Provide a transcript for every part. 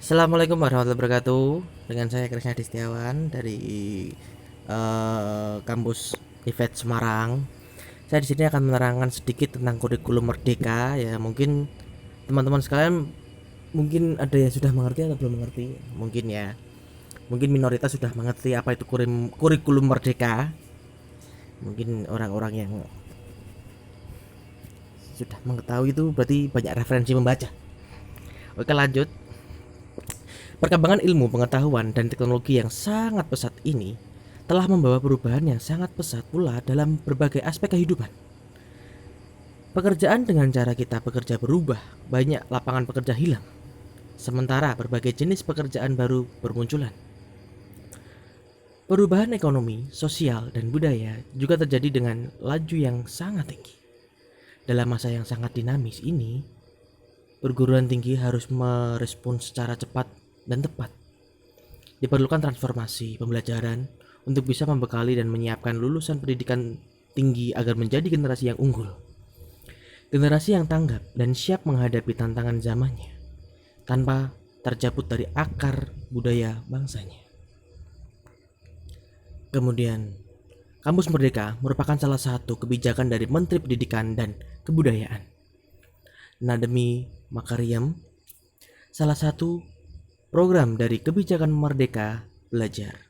Assalamualaikum warahmatullahi wabarakatuh. Dengan saya Krisna Distiawan dari kampus IFET Semarang. Saya di sini akan menerangkan sedikit tentang kurikulum Merdeka. Ya, mungkin teman-teman sekalian mungkin ada yang sudah mengerti atau belum mengerti. Mungkin ya. Mungkin minoritas sudah mengerti apa itu kurikulum Merdeka. Mungkin orang-orang yang sudah mengetahui itu berarti banyak referensi membaca. Oke, lanjut. Perkembangan ilmu pengetahuan dan teknologi yang sangat pesat ini telah membawa perubahan yang sangat pesat pula dalam berbagai aspek kehidupan. Pekerjaan dengan cara kita bekerja berubah, banyak lapangan pekerja hilang, sementara berbagai jenis pekerjaan baru bermunculan. Perubahan ekonomi, sosial, dan budaya juga terjadi dengan laju yang sangat tinggi. Dalam masa yang sangat dinamis ini, perguruan tinggi harus merespon secara cepat dan tepat. Diperlukan transformasi pembelajaran untuk bisa membekali dan menyiapkan lulusan pendidikan tinggi agar menjadi generasi yang unggul. Generasi yang tanggap dan siap menghadapi tantangan zamannya tanpa terjaput dari akar budaya bangsanya. Kemudian, Kampus Merdeka merupakan salah satu kebijakan dari Menteri Pendidikan dan Kebudayaan, Nadiem Makarim, salah satu program dari kebijakan Merdeka Belajar.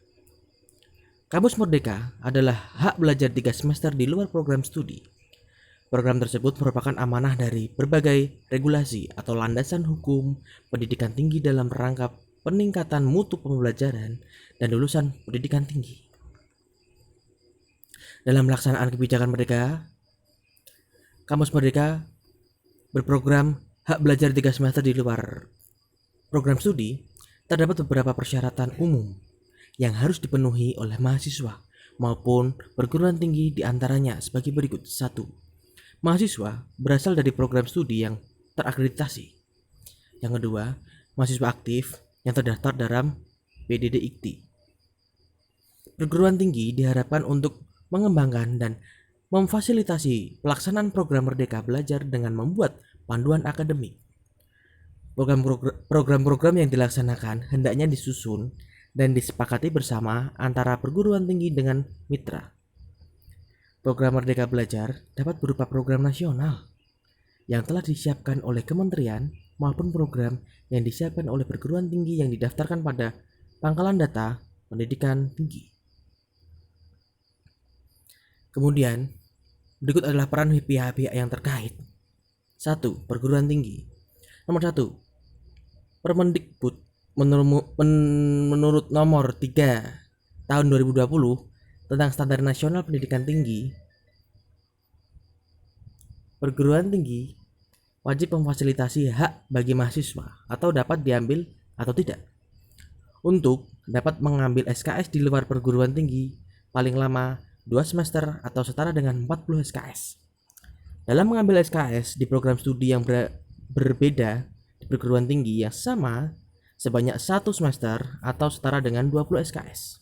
Kampus Merdeka adalah hak belajar 3 semester di luar program studi. Program tersebut merupakan amanah dari berbagai regulasi atau landasan hukum pendidikan tinggi dalam rangka peningkatan mutu pembelajaran dan lulusan pendidikan tinggi. Dalam pelaksanaan kebijakan Merdeka, Kampus Merdeka berprogram hak belajar 3 semester di luar program studi. Terdapat beberapa persyaratan umum yang harus dipenuhi oleh mahasiswa maupun perguruan tinggi, diantaranya sebagai berikut. 1. Mahasiswa berasal dari program studi yang terakreditasi. Yang kedua, mahasiswa aktif yang terdaftar dalam PDD-IKTI. Perguruan tinggi diharapkan untuk mengembangkan dan memfasilitasi pelaksanaan program Merdeka Belajar dengan membuat panduan akademik. Program-program yang dilaksanakan hendaknya disusun dan disepakati bersama antara perguruan tinggi dengan mitra. Program Merdeka Belajar dapat berupa program nasional yang telah disiapkan oleh kementerian maupun program yang disiapkan oleh perguruan tinggi yang didaftarkan pada Pangkalan Data Pendidikan Tinggi. Kemudian, berikut adalah peran pihak-pihak yang terkait. 1. Perguruan tinggi. Nomor 1. Permendikbud menurut nomor 3 tahun 2020 tentang Standar Nasional Pendidikan Tinggi. Perguruan tinggi wajib memfasilitasi hak bagi mahasiswa atau dapat diambil atau tidak untuk dapat mengambil SKS di luar perguruan tinggi paling lama 2 semester atau setara dengan 40 SKS. Dalam mengambil SKS di program studi yang berbeda di perguruan tinggi yang sama sebanyak 1 semester atau setara dengan 20 SKS.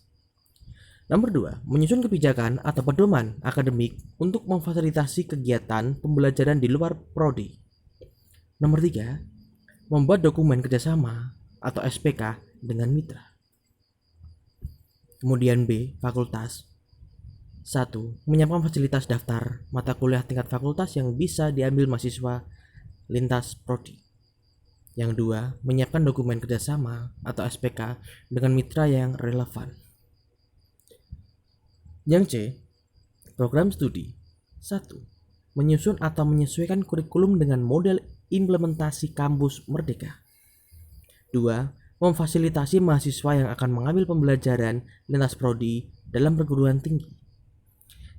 Nomor 2, menyusun kebijakan atau pedoman akademik untuk memfasilitasi kegiatan pembelajaran di luar prodi. Nomor 3, membuat dokumen kerjasama atau SPK dengan mitra. Kemudian B, fakultas. 1. Menyiapkan fasilitas daftar mata kuliah tingkat fakultas yang bisa diambil mahasiswa lintas prodi. Yang 2, menyiapkan dokumen kerjasama atau SPK dengan mitra yang relevan. Yang C, program studi. 1. Menyusun atau menyesuaikan kurikulum dengan model implementasi kampus Merdeka. 2. Memfasilitasi mahasiswa yang akan mengambil pembelajaran lintas prodi dalam perguruan tinggi.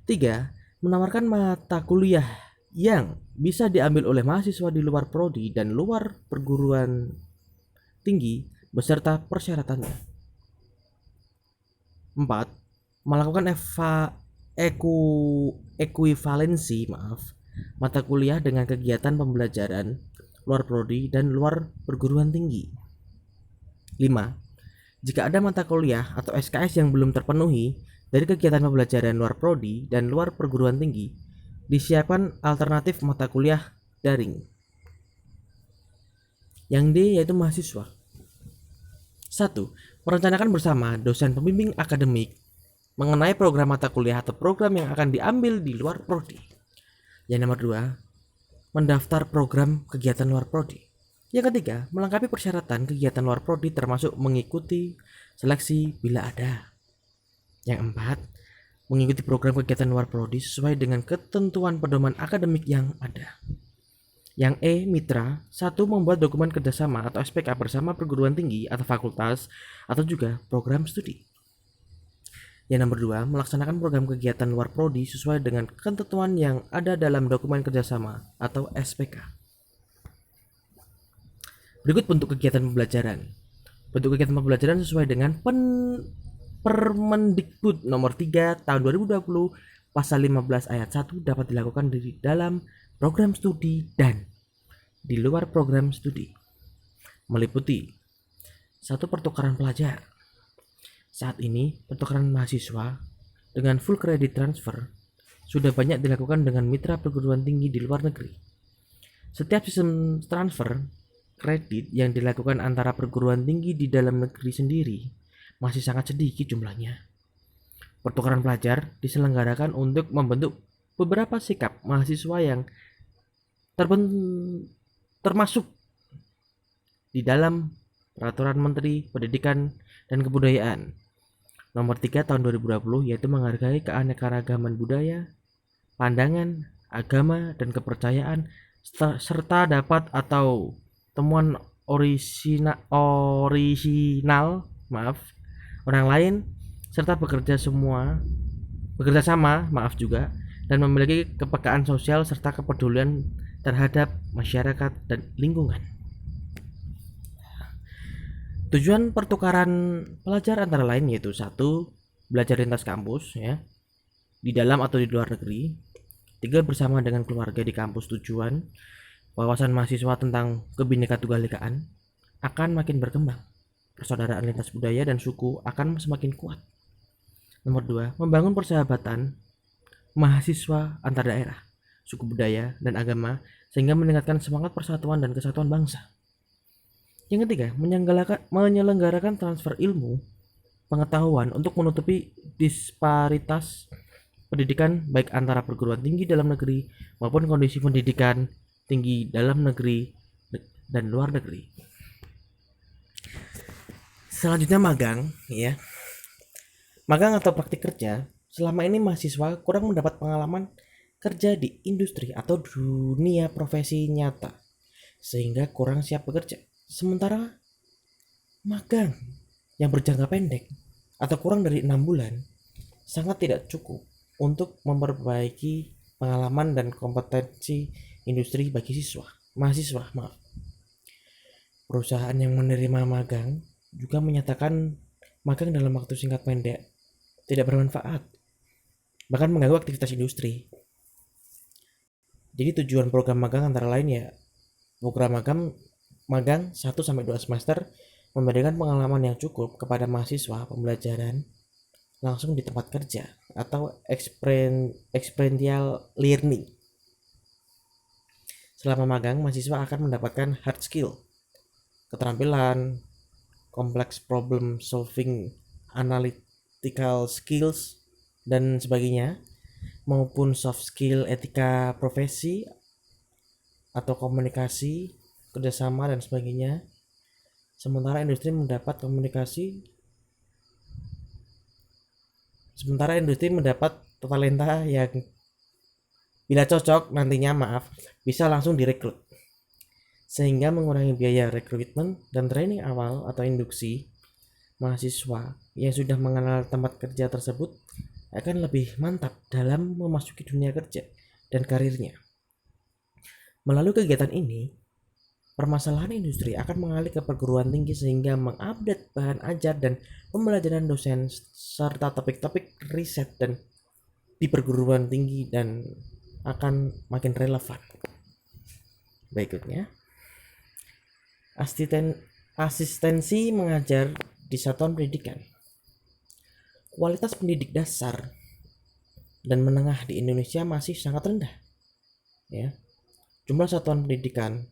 3. Menawarkan mata kuliah yang bisa diambil oleh mahasiswa di luar prodi dan luar perguruan tinggi beserta persyaratannya. 4. Melakukan ekuivalensi mata kuliah dengan kegiatan pembelajaran luar prodi dan luar perguruan tinggi. 5. Jika ada mata kuliah atau SKS yang belum terpenuhi dari kegiatan pembelajaran luar prodi dan luar perguruan tinggi, disiapkan alternatif mata kuliah daring. Yang D yaitu mahasiswa. 1. Merencanakan bersama dosen pembimbing akademik mengenai program mata kuliah atau program yang akan diambil di luar prodi. Yang nomor 2, mendaftar program kegiatan luar prodi. Yang ketiga, melengkapi persyaratan kegiatan luar prodi termasuk mengikuti seleksi bila ada. Yang 4, mengikuti program kegiatan luar prodi sesuai dengan ketentuan pedoman akademik yang ada. Yang E, mitra. 1. Membuat dokumen kerjasama atau SPK bersama perguruan tinggi atau fakultas atau juga program studi. Yang nomor 2, melaksanakan program kegiatan luar prodi sesuai dengan ketentuan yang ada dalam dokumen kerjasama atau SPK. Berikut bentuk kegiatan pembelajaran. Bentuk kegiatan pembelajaran sesuai dengan Permendikbud nomor 3 tahun 2020 pasal 15 ayat 1 dapat dilakukan di dalam program studi dan di luar program studi. Meliputi 1. Pertukaran pelajar. Saat ini pertukaran mahasiswa dengan full credit transfer sudah banyak dilakukan dengan mitra perguruan tinggi di luar negeri. Setiap sistem transfer kredit yang dilakukan antara perguruan tinggi di dalam negeri sendiri masih sangat sedikit jumlahnya. Pertukaran pelajar diselenggarakan untuk membentuk beberapa sikap mahasiswa yang termasuk di dalam Peraturan Menteri Pendidikan dan Kebudayaan nomor 3 tahun 2020, yaitu menghargai keanekaragaman budaya, pandangan, agama, dan kepercayaan serta dapat atau temuan orisinal orang lain serta bekerja sama dan memiliki kepekaan sosial serta kepedulian terhadap masyarakat dan lingkungan. Tujuan pertukaran pelajar antara lain yaitu 1. Belajar lintas kampus ya, di dalam atau di luar negeri. 3. Bersama dengan keluarga di kampus tujuan. Wawasan mahasiswa tentang Kebhinneka Tunggal Ikaan akan makin berkembang. Persaudaraan lintas budaya dan suku akan semakin kuat. Nomor 2, membangun persahabatan mahasiswa antar daerah, suku budaya, dan agama sehingga meningkatkan semangat persatuan dan kesatuan bangsa. Yang ketiga, menyelenggarakan transfer ilmu pengetahuan untuk menutupi disparitas pendidikan baik antara perguruan tinggi dalam negeri maupun kondisi pendidikan tinggi dalam negeri dan luar negeri. Selanjutnya magang ya. Magang atau praktik kerja. Selama ini mahasiswa kurang mendapat pengalaman kerja di industri atau dunia profesi nyata sehingga kurang siap bekerja. Sementara magang yang berjangka pendek atau kurang dari 6 bulan sangat tidak cukup untuk memperbaiki pengalaman dan kompetensi industri bagi mahasiswa. Perusahaan yang menerima magang juga menyatakan magang dalam waktu singkat pendek tidak bermanfaat, bahkan mengganggu aktivitas industri. Jadi tujuan program magang antara lain ya, program magang 1-2 semester memberikan pengalaman yang cukup kepada mahasiswa pembelajaran langsung di tempat kerja atau experiential learning. Selama magang, mahasiswa akan mendapatkan hard skill, keterampilan, complex problem solving, analytical skills, dan sebagainya, maupun soft skill etika profesi atau komunikasi, kerjasama, dan sebagainya. Sementara industri mendapat talenta yang bila cocok nantinya bisa langsung direkrut, sehingga mengurangi biaya rekrutmen dan training awal atau induksi. Mahasiswa yang sudah mengenal tempat kerja tersebut akan lebih mantap dalam memasuki dunia kerja dan karirnya. Melalui kegiatan ini, permasalahan industri akan mengalir ke perguruan tinggi sehingga mengupdate bahan ajar dan pembelajaran dosen serta topik-topik riset dan di perguruan tinggi dan akan makin relevan. Berikutnya, asistensi mengajar di satuan pendidikan. Kualitas pendidik dasar dan menengah di Indonesia masih sangat rendah. Ya. Jumlah satuan pendidikan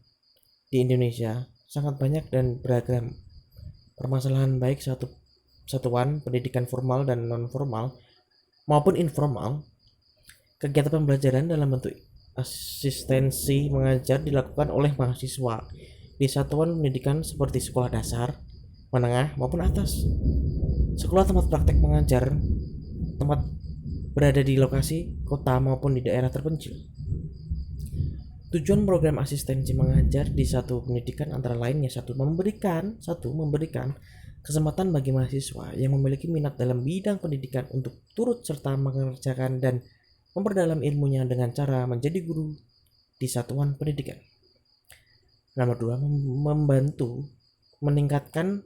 di Indonesia sangat banyak dan beragam. permasalahan baik satuan pendidikan formal dan non formal maupun informal. Kegiatan pembelajaran dalam bentuk asistensi mengajar dilakukan oleh mahasiswa di satuan pendidikan seperti sekolah dasar, menengah maupun atas. Sekolah tempat praktek mengajar tempat berada di lokasi kota maupun di daerah terpencil. Tujuan program asistensi mengajar di satu pendidikan antara lainnya memberikan kesempatan bagi mahasiswa yang memiliki minat dalam bidang pendidikan untuk turut serta mengerjakan dan memperdalam ilmunya dengan cara menjadi guru di satuan pendidikan. Nomor 2, membantu meningkatkan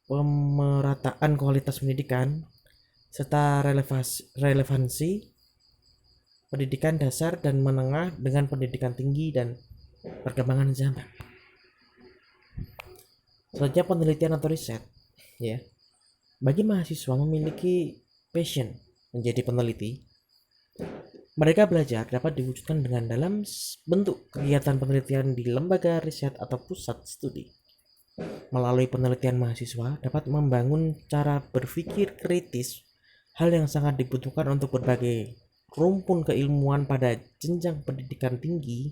pemerataan kualitas pendidikan serta relevansi pendidikan dasar dan menengah dengan pendidikan tinggi dan perkembangan zaman. Selanjutnya penelitian atau riset, ya. Bagi mahasiswa memiliki passion menjadi peneliti, mereka belajar dapat diwujudkan dengan dalam bentuk kegiatan penelitian di lembaga riset atau pusat studi. Melalui penelitian mahasiswa dapat membangun cara berpikir kritis, hal yang sangat dibutuhkan untuk berbagai rumpun keilmuan pada jenjang pendidikan tinggi.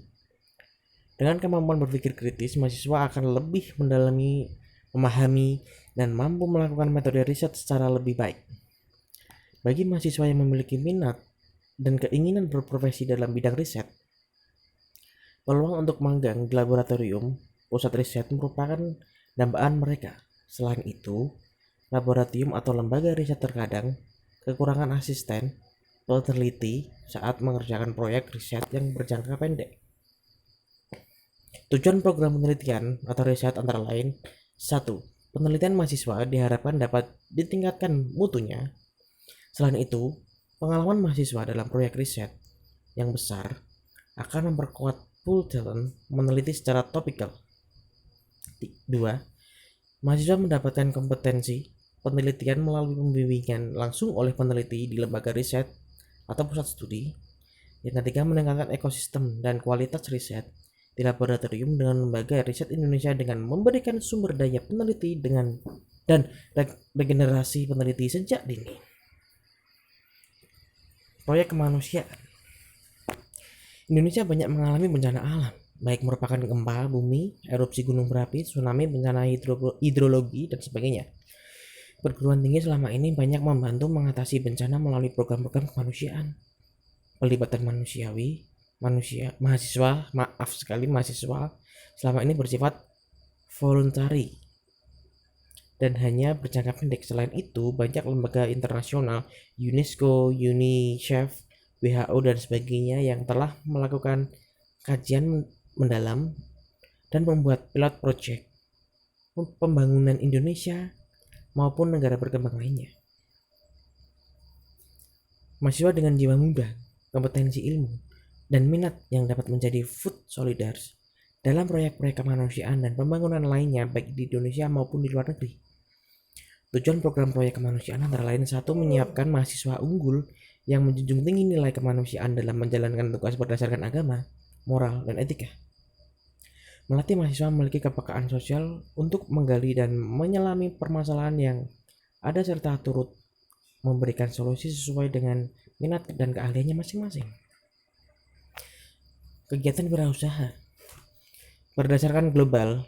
Dengan kemampuan berpikir kritis, mahasiswa akan lebih mendalami, memahami, dan mampu melakukan metode riset secara lebih baik. Bagi mahasiswa yang memiliki minat dan keinginan berprofesi dalam bidang riset, peluang untuk magang di laboratorium pusat riset merupakan dambaan mereka. Selain itu, laboratorium atau lembaga riset terkadang kekurangan asisten peneliti saat mengerjakan proyek riset yang berjangka pendek. Tujuan program penelitian atau riset antara lain: 1. Penelitian mahasiswa diharapkan dapat ditingkatkan mutunya. Selain itu, pengalaman mahasiswa dalam proyek riset yang besar akan memperkuat pool talent meneliti secara topikal. 2. Mahasiswa mendapatkan kompetensi penelitian melalui pembimbingan langsung oleh peneliti di lembaga riset atau pusat studi. Yang ketiga, meningkatkan ekosistem dan kualitas riset di laboratorium dengan lembaga riset Indonesia dengan memberikan sumber daya peneliti dan regenerasi peneliti sejak dini. Proyek kemanusiaan. Indonesia banyak mengalami bencana alam, baik merupakan gempa bumi, erupsi gunung berapi, tsunami, bencana hidrologi, dan sebagainya. Perguruan tinggi selama ini banyak membantu mengatasi bencana melalui program-program kemanusiaan. Pelibatan mahasiswa selama ini bersifat voluntary dan hanya berjangka pendek. Selain itu, banyak lembaga internasional, UNESCO, UNICEF, WHO, dan sebagainya yang telah melakukan kajian mendalam dan membuat pilot project pembangunan Indonesia maupun negara berkembang lainnya. Mahasiswa dengan jiwa muda, kompetensi ilmu, dan minat yang dapat menjadi food solidars dalam proyek-proyek kemanusiaan dan pembangunan lainnya baik di Indonesia maupun di luar negeri. Tujuan program proyek kemanusiaan antara lain: 1. Menyiapkan mahasiswa unggul yang menjunjung tinggi nilai kemanusiaan dalam menjalankan tugas berdasarkan agama, moral, dan etika. Melatih mahasiswa memiliki kepekaan sosial untuk menggali dan menyelami permasalahan yang ada serta turut memberikan solusi sesuai dengan minat dan keahliannya masing-masing. Kegiatan wirausaha. Berdasarkan Global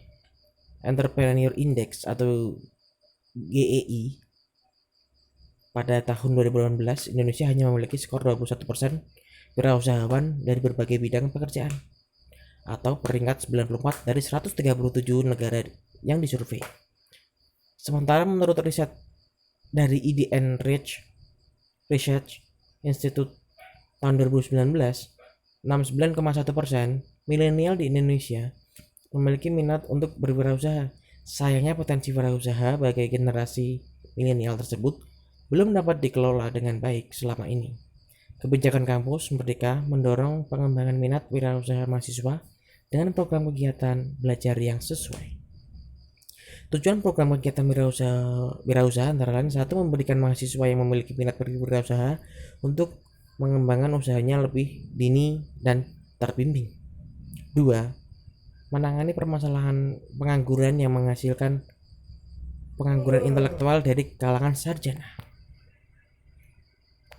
Entrepreneur Index atau GEI, pada tahun 2018 Indonesia hanya memiliki skor 21% wirausahawan dari berbagai bidang pekerjaan, atau peringkat 94 dari 137 negara yang disurvei. Sementara menurut riset dari IDN Research Institute tahun 2019, 69,1% milenial di Indonesia memiliki minat untuk berwirausaha. Sayangnya potensi wirausaha bagi generasi milenial tersebut belum dapat dikelola dengan baik selama ini. Kebijakan kampus Merdeka mendorong pengembangan minat wirausaha mahasiswa dengan program kegiatan belajar yang sesuai. Tujuan program kegiatan wirausaha antara lain: 1. Memberikan mahasiswa yang memiliki minat berwirausaha untuk mengembangkan usahanya lebih dini dan terbimbing. 2. Menangani permasalahan pengangguran yang menghasilkan pengangguran intelektual dari kalangan sarjana.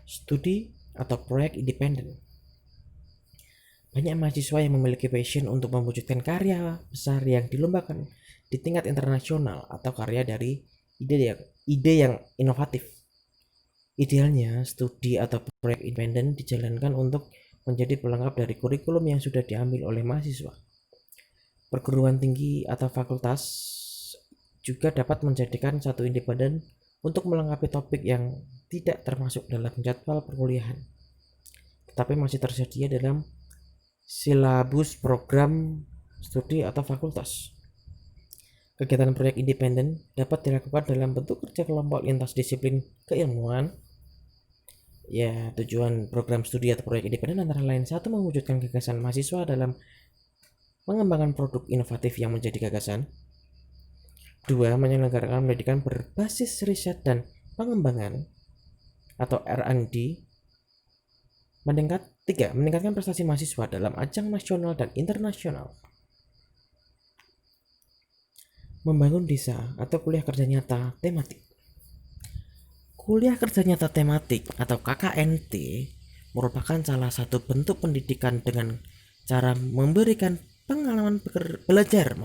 Studi atau proyek independen. Banyak mahasiswa yang memiliki passion untuk mewujudkan karya besar yang dilombakan di tingkat internasional atau karya dari ide yang inovatif. Idealnya, studi atau proyek independen dijalankan untuk menjadi pelengkap dari kurikulum yang sudah diambil oleh mahasiswa. Perguruan tinggi atau fakultas juga dapat menjadikan satu independen untuk melengkapi topik yang tidak termasuk dalam jadwal perkuliahan, tetapi masih tersedia dalam silabus program studi atau fakultas. Kegiatan proyek independen dapat dilakukan dalam bentuk kerja kelompok lintas disiplin keilmuan. Ya, tujuan program studi atau proyek independen antara lain: satu, mewujudkan gagasan mahasiswa dalam mengembangkan produk inovatif yang menjadi gagasan. Dua, menyelenggarakan pendidikan berbasis riset dan pengembangan atau R&D. Tiga, meningkatkan prestasi mahasiswa dalam ajang nasional dan internasional. Membangun desa atau kuliah kerja nyata tematik. Kuliah kerja nyata tematik atau KKNT merupakan salah satu bentuk pendidikan dengan cara memberikan pengalaman belajar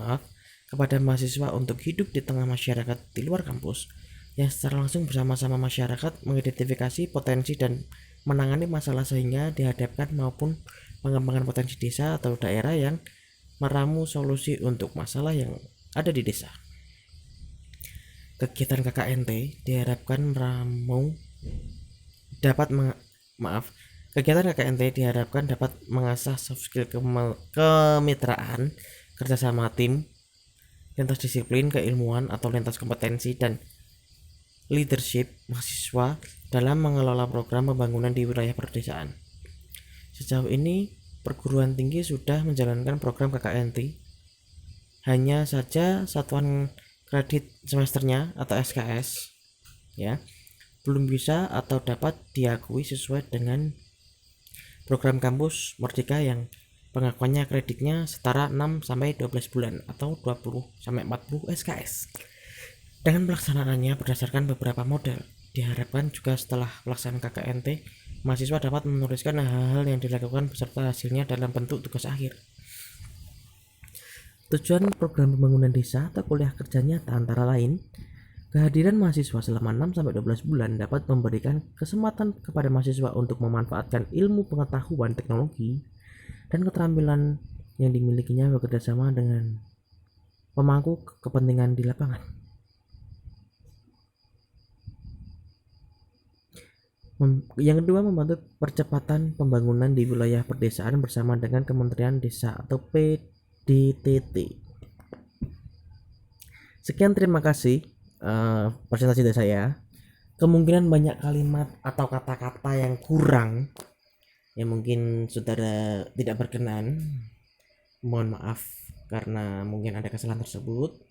kepada mahasiswa untuk hidup di tengah masyarakat di luar kampus, yang secara langsung bersama-sama masyarakat mengidentifikasi potensi dan menangani masalah sehingga dihadapkan maupun mengembangkan potensi desa atau daerah yang meramu solusi untuk masalah yang ada di desa. Kegiatan KKNT diharapkan dapat mengasah soft skill kemitraan, kerjasama tim, lintas disiplin keilmuan atau lintas kompetensi, dan leadership mahasiswa dalam mengelola program pembangunan di wilayah perdesaan. Sejauh ini perguruan tinggi sudah menjalankan program KKNT, hanya saja satuan kredit semesternya atau SKS belum bisa atau dapat diakui sesuai dengan program kampus Merdeka yang pengakuannya kreditnya setara 6-12 bulan atau 20-40 SKS. Dengan pelaksanaannya berdasarkan beberapa model, diharapkan juga setelah pelaksanaan KKNT, mahasiswa dapat menuliskan hal-hal yang dilakukan beserta hasilnya dalam bentuk tugas akhir. Tujuan program pembangunan desa atau kuliah kerja nyata antara lain: kehadiran mahasiswa selama 6-12 bulan dapat memberikan kesempatan kepada mahasiswa untuk memanfaatkan ilmu pengetahuan teknologi dan keterampilan yang dimilikinya bekerjasama dengan pemangku kepentingan di lapangan. Yang kedua, membantu percepatan pembangunan di wilayah perdesaan bersama dengan Kementerian Desa atau PDTT. Sekian, terima kasih presentasi dari saya. Kemungkinan banyak kalimat atau kata-kata yang kurang yang mungkin saudara tidak berkenan, mohon maaf karena mungkin ada kesalahan tersebut.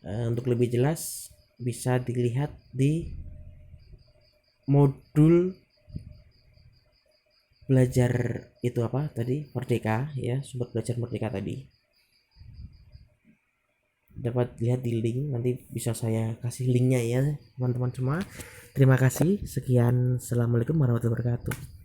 Untuk lebih jelas bisa dilihat di modul belajar itu apa tadi, Merdeka ya, sumber belajar Merdeka tadi. Dapat lihat di link, nanti bisa saya kasih linknya ya teman-teman semua. Terima kasih, sekian, assalamualaikum warahmatullahi wabarakatuh.